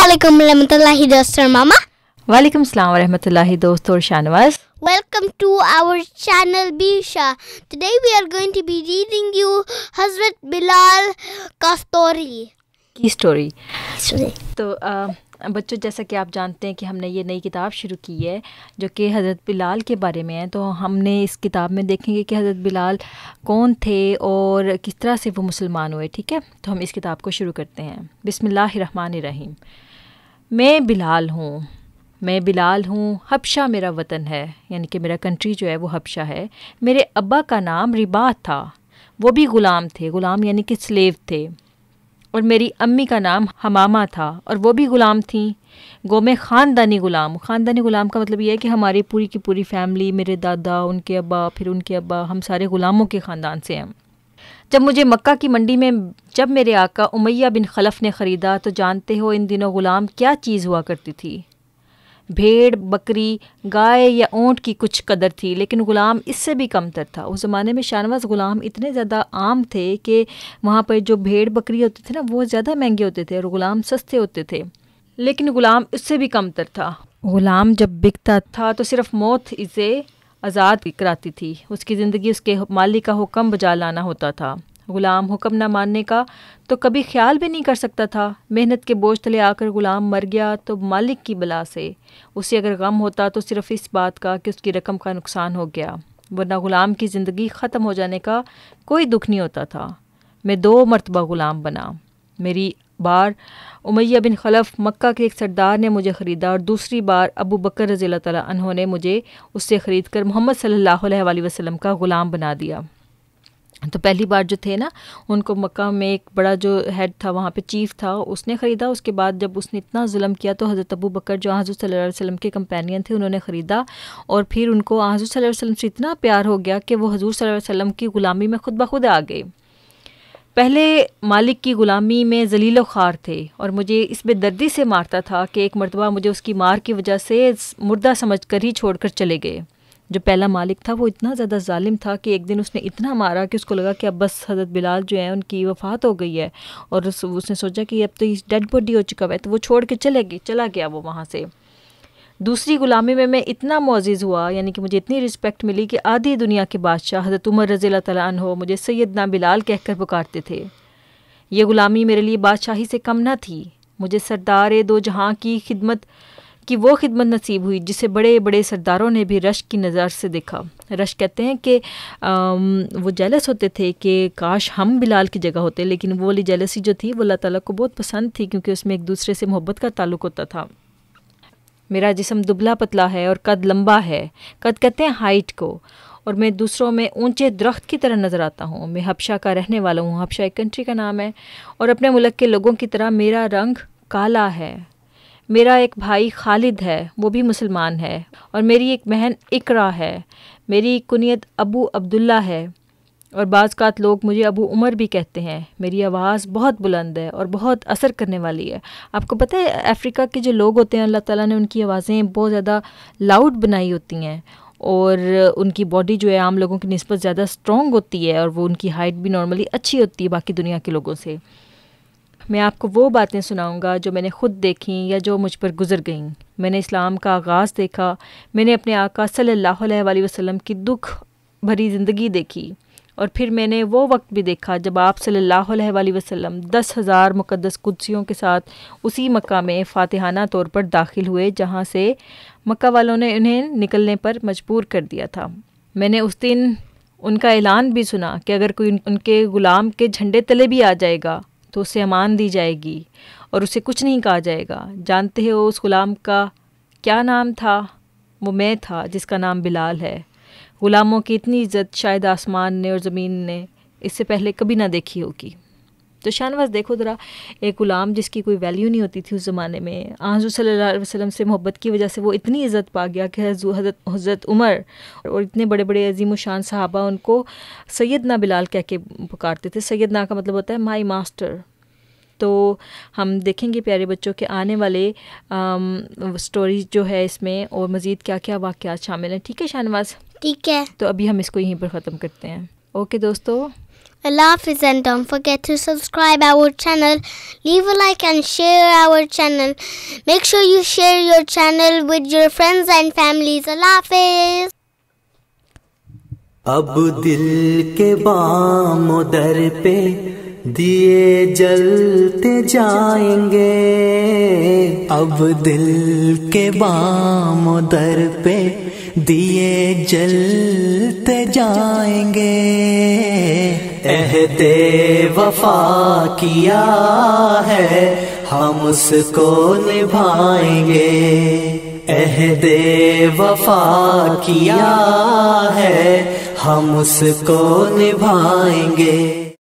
Assalamualaikum warahmatullahi wabarakatuh, Mama. वालेकुम सलाम वरहमतुल्लाहि दोस्त और Shahnawaz. Welcome to our channel Bisha. Today we are going to be reading you Hazrat Bilal ka story. की story. तो बच्चों, जैसा कि आप जानते हैं कि हमने ये नई किताब शुरू की है जो कि हज़रत बिलाल के बारे में है. तो हमने इस किताब में देखेंगे कि हज़रत बिलाल कौन थे और किस तरह से वो मुसलमान हुए. ठीक है, तो हम इस किताब को शुरू करते हैं. बिस्मिल्लाहिर्रहमानिर्रहीम. मैं बिलाल हूँ, हबशा मेरा वतन है, यानी कि मेरा कंट्री जो है वो हबशा है. मेरे अब्बा का नाम रिबात था, वो भी ग़ुलाम थे. ग़ुलाम यानी कि स्लेव थे. और मेरी अम्मी का नाम हमामा था और वो भी ग़ुलाम थी. गो में ख़ानदानी ग़ुलाम. ख़ानदानी ग़ुलाम का मतलब ये है कि हमारी पूरी की पूरी फैमिली, मेरे दादा, उनके अब्बा, फिर उनके अब्बा, हम सारे ग़ुलामों के ख़ानदान से हैं. जब मुझे मक्का की मंडी में जब मेरे आका उमैया बिन खलफ ने ख़रीदा, तो जानते हो इन दिनों ग़ुलाम क्या चीज़ हुआ करती थी. भेड़, बकरी, गाय या ऊँट की कुछ कदर थी, लेकिन ग़ुलाम इससे भी कमतर था. उस ज़माने में शाहनवाज़ ग़ुलाम इतने ज़्यादा आम थे कि वहाँ पर जो भेड़ बकरी होते थे ना, वो ज़्यादा महंगे होते थे और ग़ुलाम सस्ते होते थे. लेकिन ग़ुलाम इससे भी कमतर था. ग़ुलाम जब बिकता था तो सिर्फ मौत इसे आज़ाद कराती थी. उसकी ज़िंदगी उसके मालिक का हुक्म बजा लाना होता था. ग़ुलाम हुक्म ना मानने का तो कभी ख्याल भी नहीं कर सकता था. मेहनत के बोझ तले आकर ग़ुलाम मर गया तो मालिक की बला से. उसे अगर गम होता तो सिर्फ इस बात का कि उसकी रकम का नुकसान हो गया, वरना ग़ुलाम की ज़िंदगी ख़त्म हो जाने का कोई दुख नहीं होता था. मैं 2 मरतबा ग़ुलाम बना. मेरी बार उमैया बिन खलफ मक्का के एक सरदार ने मुझे ख़रीदा और दूसरी बार अबू बकर रज़ियल्लाहु तआला अन्हु ने मुझे उससे ख़रीद कर मोहम्मद सल्लल्लाहु अलैहि वसल्लम का ग़ुलाम बना दिया. तो पहली बार जो थे ना, उनको मक्का में एक बड़ा जो हेड था, वहाँ पे चीफ़ था, उसने ख़रीदा. उसके बाद जब उसने इतना जुल्म किया तो हज़रत अबू बकर जो हज़रत सल्लल्लाहु अलैहि वसल्लम के कंपेनियन थे, उन्होंने ख़रीदा. और फिर उनको हज़रत सल्लल्लाहु अलैहि वसल्लम से इतना प्यार हो गया कि वो हज़ूर सल्लल्लाहु अलैहि वसल्लम की ग़ुलामी में खुद ब खुद आ गए. पहले मालिक की ग़ुलामी में ज़लील ख़ार थे और मुझे इस बेदर्दी से मारता था कि एक मरतबा मुझे उसकी मार की वजह से मुर्दा समझ कर ही छोड़ कर चले गए. जो पहला मालिक था वो इतना ज़्यादा जालिम था कि एक दिन उसने इतना मारा कि उसको लगा कि अब बस हज़रत बिलाल जो है उनकी वफ़ात हो गई है. और उसने सोचा कि अब तो डेड बॉडी हो चुका है, तो वो छोड़ के चला गया वो वहाँ से. दूसरी ग़ुलामी में मैं इतना मुअज़्ज़िज़ हुआ, यानी कि मुझे इतनी रिस्पेक्ट मिली कि आधी दुनिया के बादशाह हज़रत उमर रज़ियल्लाहु तआला अन्हु मुझे सैयदना बिलाल कहकर पुकारते थे. ये ग़ुलामी मेरे लिए बादशाही से कम न थी. मुझे सरदार दो जहाँ की वो खिदमत नसीब हुई जिसे बड़े बड़े सरदारों ने भी रश्क की नज़र से देखा. रश्क कहते हैं कि वो जेलस होते थे कि काश हम बिलाल की जगह होते. लेकिन वो वाली जेलसी जो थी वो अल्लाह ताला को बहुत पसंद थी, क्योंकि उसमें एक दूसरे से मोहब्बत का ताल्लुक़ होता था. मेरा जिस्म दुबला पतला है और कद लंबा है. कद कहते हैं हाइट को. और मैं दूसरों में ऊंचे दरख्त की तरह नज़र आता हूँ. मैं हबशा का रहने वाला हूँ. हबशा एक कंट्री का नाम है. और अपने मुल्क के लोगों की तरह मेरा रंग काला है. मेरा एक भाई खालिद है, वो भी मुसलमान है. और मेरी एक बहन इकरा है. मेरी कुनियत अबू अब्दुल्ला है और बाज़ लोग मुझे अबू उमर भी कहते हैं. मेरी आवाज़ बहुत बुलंद है और बहुत असर करने वाली है. आपको पता है अफ्रीका के जो लोग होते हैं, अल्लाह ताला ने उनकी आवाज़ें बहुत ज़्यादा लाउड बनाई होती हैं और उनकी बॉडी जो है आम लोगों की निस्बत ज़्यादा स्ट्रॉन्ग होती है और वो उनकी हाइट भी नॉर्मली अच्छी होती है बाकी दुनिया के लोगों से. मैं आपको वो बातें सुनाऊंगा जो मैंने ख़ुद देखी या जो मुझ पर गुज़र गईं. मैंने इस्लाम का आगाज़ देखा. मैंने अपने आका सल्लल्लाहु अलैहि वसल्लम की दुख भरी ज़िंदगी देखी. और फिर मैंने वो वक्त भी देखा जब आप सल्लल्लाहु अलैहि वसल्लम 10,000 मुक़द्दस कुद्सियों के साथ उसी मक्का में फ़ातिहाना तौर पर दाखिल हुए, जहाँ से मक्का वालों ने उन्हें निकलने पर मजबूर कर दिया था. मैंने उस दिन उनका ऐलान भी सुना कि अगर कोई उनके ग़ुलाम के झंडे तले भी आ जाएगा तो उसे अमान दी जाएगी और उसे कुछ नहीं कहा जाएगा. जानते हो उस ग़ुलाम का क्या नाम था? वो मैं था जिसका नाम बिलाल है. ग़ुलामों की इतनी इज़्ज़त शायद आसमान ने और ज़मीन ने इससे पहले कभी ना देखी होगी. तो शाहनवाज़ देखो ज़रा, एक ग़ुलाम जिसकी कोई वैल्यू नहीं होती थी उस ज़माने में, हुज़ूर सल्लल्लाहु अलैहि वसल्लम से मोहब्बत की वजह से वो इतनी इज़्ज़त पा गया कि हज़रत उमर और इतने बड़े बड़े अज़ीम शान सहाबा उनको सैयदना बिलाल कह के पुकारते थे. सैयदना का मतलब होता है माई मास्टर. तो हम देखेंगे प्यारे बच्चों के आने वाले स्टोरीज जो है इसमें और मज़ीद क्या क्या वाक़यात शामिल हैं. ठीक है शाहनवाज़? ठीक है. तो अभी हम इसको यहीं पर ख़त्म करते हैं. ओके दोस्तों, Allah Hafiz, and don't forget to subscribe our channel, leave a like and share our channel. Make sure you share your channel with your friends and families. Allah Hafiz. اب دل کے بام و در پہ دیے جلتے جائیں گے، اب دل کے بام و در پہ دیے جلتے جائیں گے، عہد وفا کیا ہے ہم اس کو نبھائیں گے، عہد وفا کیا ہے ہم اس کو نبھائیں گے۔